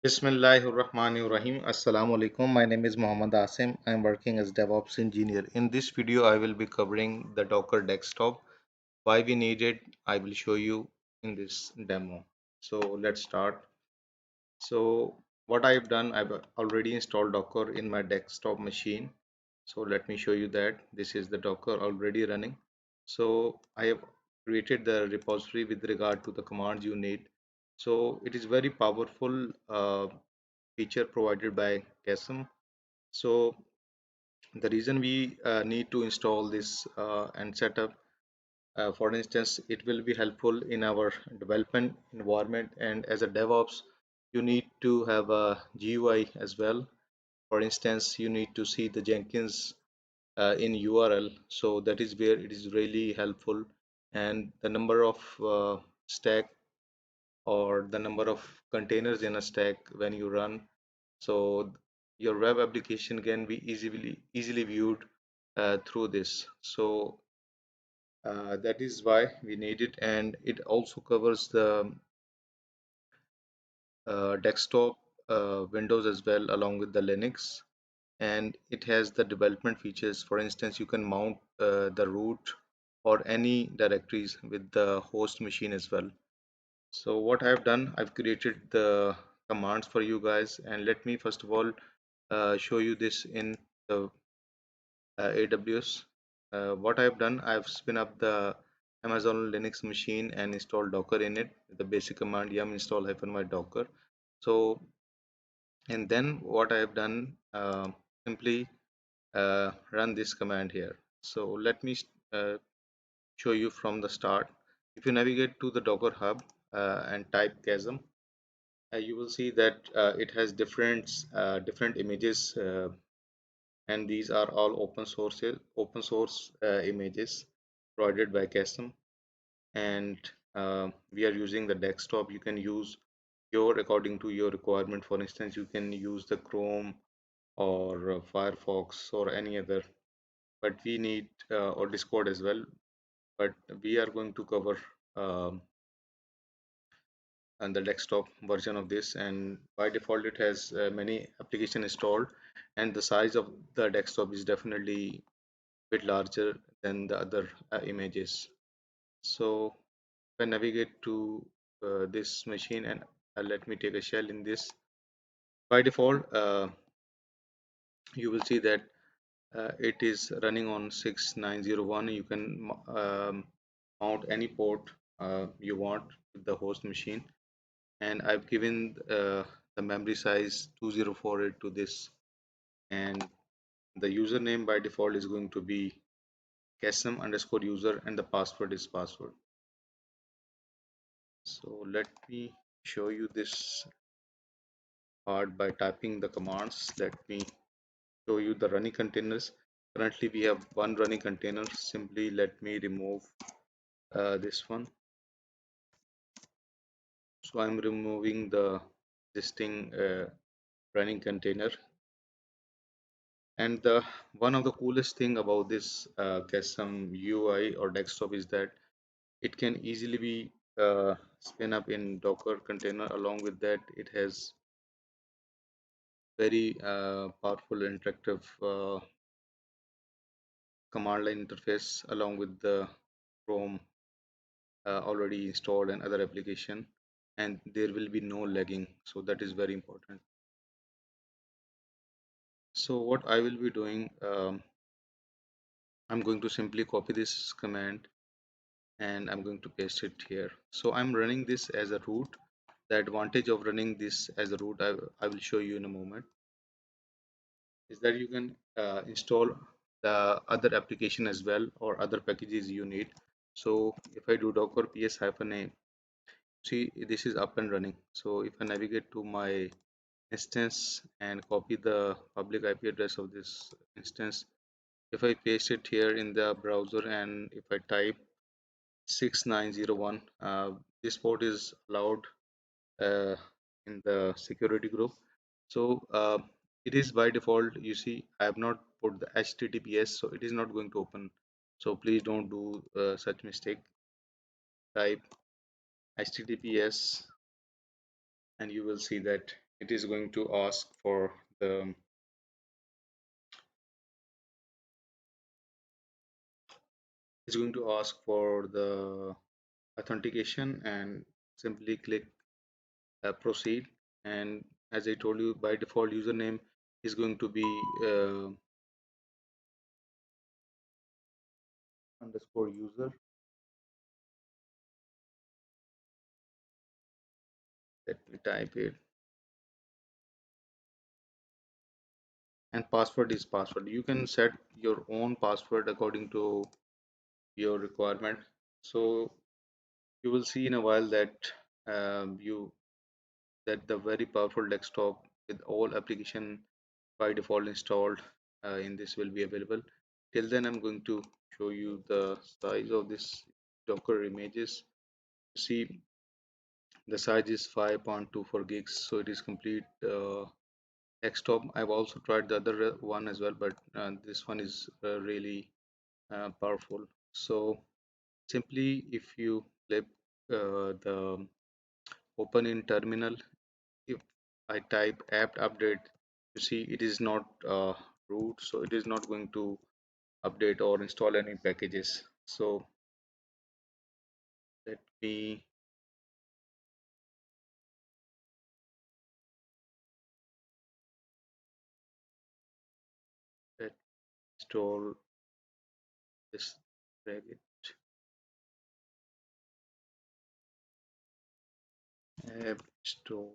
Bismillahirrahmanirrahim. Assalamu alaikum. My name is Muhammad Asim. I am working as DevOps engineer. In this video, I will be covering the Docker desktop. Why we need it, I will show you in this demo. So let's start. So what I've done, I've already installed Docker in my desktop machine. So let me show you that this is the Docker already running. So I have created the repository with regard to the commands you need. So it is very powerful feature provided by Kasm. So the reason we need to install this and set up, for instance, it will be helpful in our development environment, and as a DevOps, you need to have a GUI as well. For instance, you need to see the Jenkins in URL, so that is where it is really helpful. And the number of stack or the number of containers in a stack when you run, so your web application can be easily viewed through this. So that is why we need it, and it also covers the desktop windows as well, along with the Linux, and it has the development features. For instance, you can mount the root or any directories with the host machine as well. So what I've done, I've created the commands for you guys, and let me first of all show you this in the AWS. What I've done, I've spin up the Amazon Linux machine and installed Docker in it. The basic command yum install -my Docker. So, and then what I've done, simply run this command here. So let me uh, show you from the start. If you navigate to the Docker Hub and type Kasm, you will see that it has different images, and these are all open source images provided by Kasm. And we are using the desktop. You can use your according to your requirement. For instance, you can use the Chrome or Firefox or any other, but we need or Discord as well, but we are going to cover um, and the desktop version of this. And by default it has many application installed, and the size of the desktop is definitely bit larger than the other images. So if I navigate to this machine, and let me take a shell in this. By default, you will see that it is running on 6901. You can mount any port you want with the host machine, and I've given the memory size 2048 to this, and the username by default is going to be kasm underscore user, and the password is password. So let me show you this part by typing the commands. Let me show you the running containers. Currently we have one running container. Simply let me remove this one. So I'm removing the existing running container. And the one of the coolest thing about this custom UI or desktop is that it can easily be spin up in Docker container. Along with that, it has very powerful interactive command line interface, along with the Chrome already installed and other application, and there will be no lagging. So that is very important. So what I will be doing, I'm going to simply copy this command and I'm going to paste it here. So I'm running this as a root. The advantage of running this as a root, I will show you in a moment, is that you can install the other application as well or other packages you need. So if I do docker ps-a, see this is up and running. So if I navigate to my instance and copy the public IP address of this instance, if I paste it here in the browser and if I type 6901, this port is allowed uh, in the security group. So it is by default. You see I have not put the https, so it is not going to open. So please don't do such mistake. Type https and you will see that it is going to ask for the it's going to ask for the authentication, and simply click proceed. And as I told you, by default username is going to be uh, underscore user. Let me type it. And password is password. You can set your own password according to your requirement. So you will see in a while that you that the very powerful desktop with all application by default installed in this will be available. Till then, I'm going to show you the size of this Docker images. See, the size is 5.24 gigs, so it is complete desktop. I've also tried the other one as well, but this one is really powerful. So simply, if you click the open in terminal, if I type apt update, you see it is not root, so it is not going to update or install any packages. So let me let install this, drag it, app store.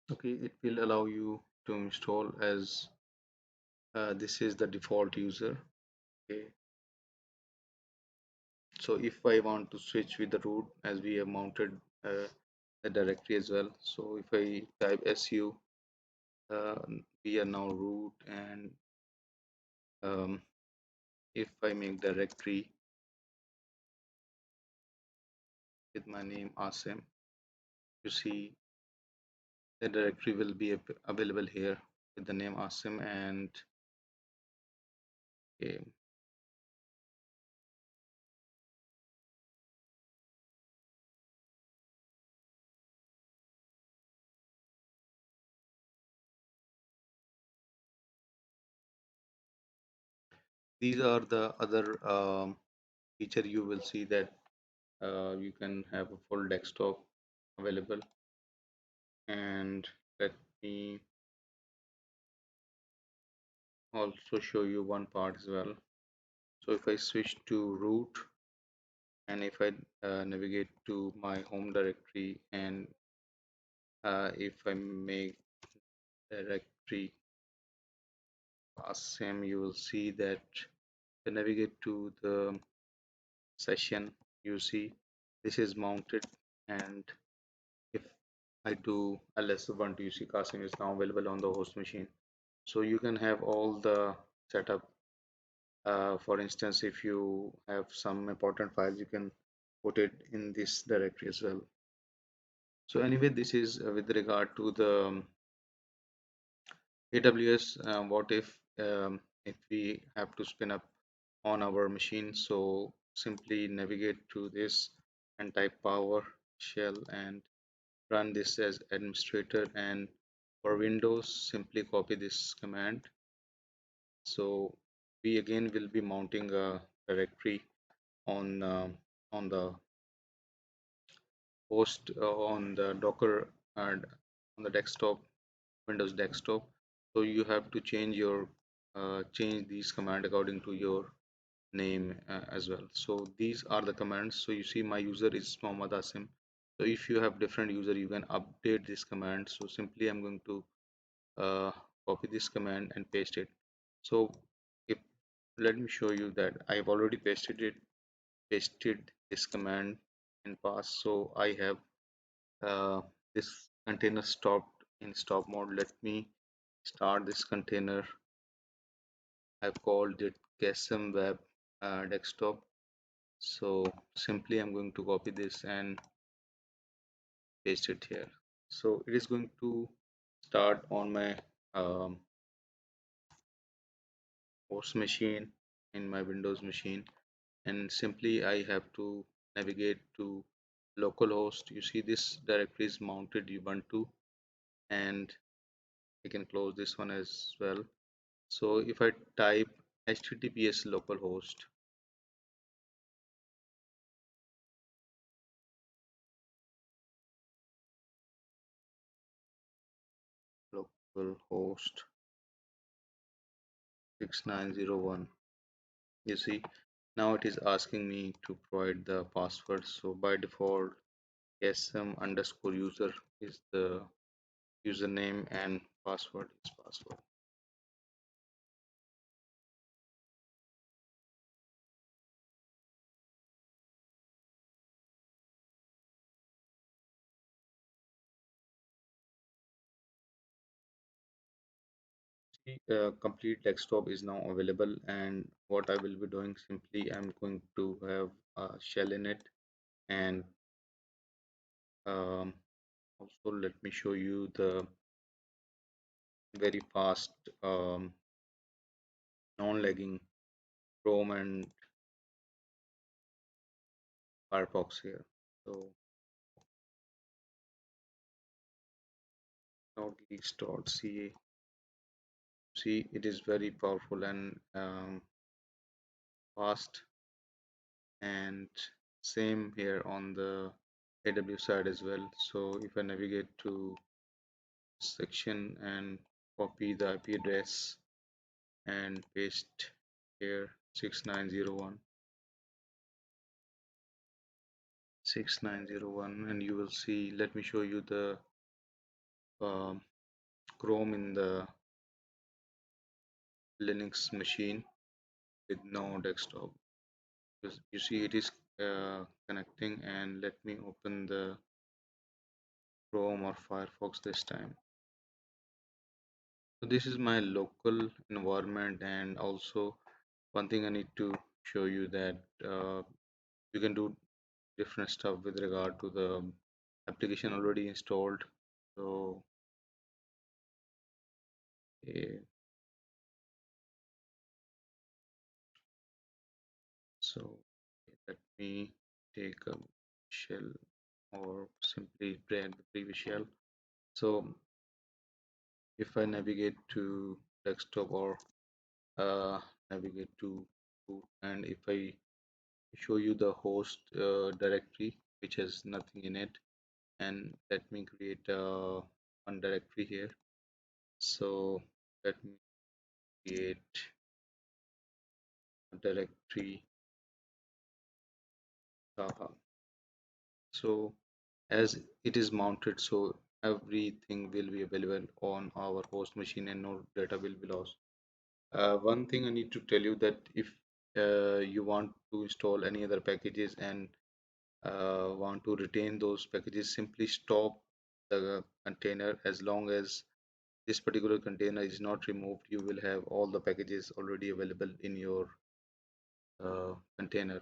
Okay, it will allow you to install as this is the default user. Okay, so if I want to switch with the root, as we have mounted the directory as well, so if I type su, uh, we are now root, and um, if I make directory with my name Asim, you see the directory will be available here with the name Asim. And okay, these are the other feature. You will see that you can have a full desktop available. And let me also show you one part as well. So if I switch to root, and if I navigate to my home directory, and if I make directory Asim, you will see that to navigate to the session, you see this is mounted. And if I do ls1, you see Kasim is now available on the host machine. So you can have all the setup. For instance, if you have some important files, you can put it in this directory as well. So anyway, this is with regard to the AWS. What if we have to spin up on our machine? So simply navigate to this and type PowerShell and run this as administrator. And for Windows, simply copy this command. So we again will be mounting a directory on the host on the Docker and on the desktop, Windows desktop. So you have to change these command according to your name as well. So these are the commands. So you see my user is Mohammad Asim. So if you have different user, you can update this command. So simply I'm going to uh, copy this command and paste it. So if let me show you that I've already pasted this command in past. So I have uh, this container stopped in stop mode. Let me start this container. I've called it Kasm Web Desktop. So simply I'm going to copy this and paste it here. So it is going to start on my um, host machine in my Windows machine, and simply I have to navigate to localhost. You see this directory is mounted Ubuntu, and I can close this one as well. So if I type https localhost, localhost 6901, you see now it is asking me to provide the password. So by default Kasm underscore user is the username and password is password. Complete desktop is now available, and what I will be doing, simply I'm going to have a shell in it, and um, also let me show you the very fast non-lagging Chrome and Firefox here. So noteleaks.ca, see it is very powerful and fast, and same here on the AWS side as well. So if I navigate to section and copy the IP address and paste here 6901 6901, and you will see, let me show you the um, Chrome in the Linux machine with no desktop. You see it is connecting, and let me open the Chrome or Firefox this time. So this is my local environment, and also one thing I need to show you that you can do different stuff with regard to the application already installed. So eh, so let me take a shell or simply brand the previous shell. So if I navigate to desktop or navigate to root, and if I show you the host directory which has nothing in it, and let me create one directory here. So let me create a directory Java. So as it is mounted, so everything will be available on our host machine and no data will be lost. One thing I need to tell you that if you want to install any other packages and want to retain those packages, simply stop the container. As long as this particular container is not removed, you will have all the packages already available in your container.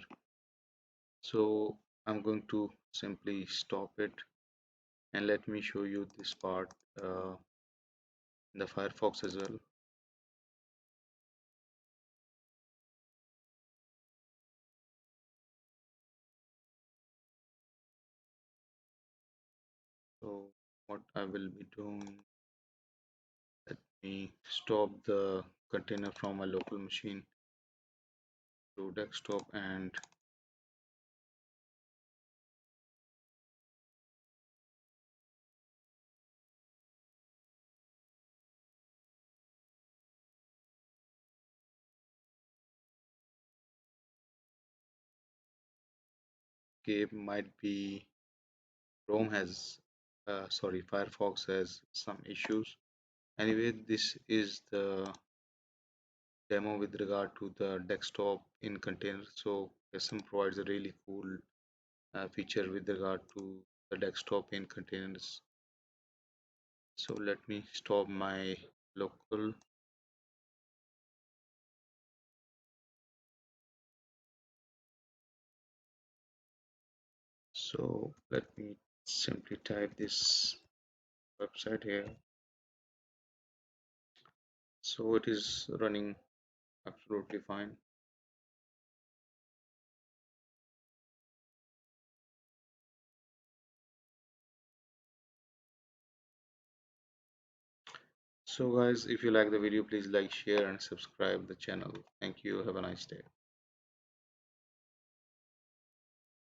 So I'm going to simply stop it, and let me show you this part in the Firefox as well. So what I will be doing, let me stop the container from my local machine to desktop and game might be Chrome has sorry, Firefox has some issues. Anyway, this is the demo with regard to the desktop in container. So Kasm provides a really cool feature with regard to the desktop in containers. So let me stop my local. So let me simply type this website here. So it is running absolutely fine. So guys, if you like the video, please like, share and subscribe the channel. Thank you. Have a nice day.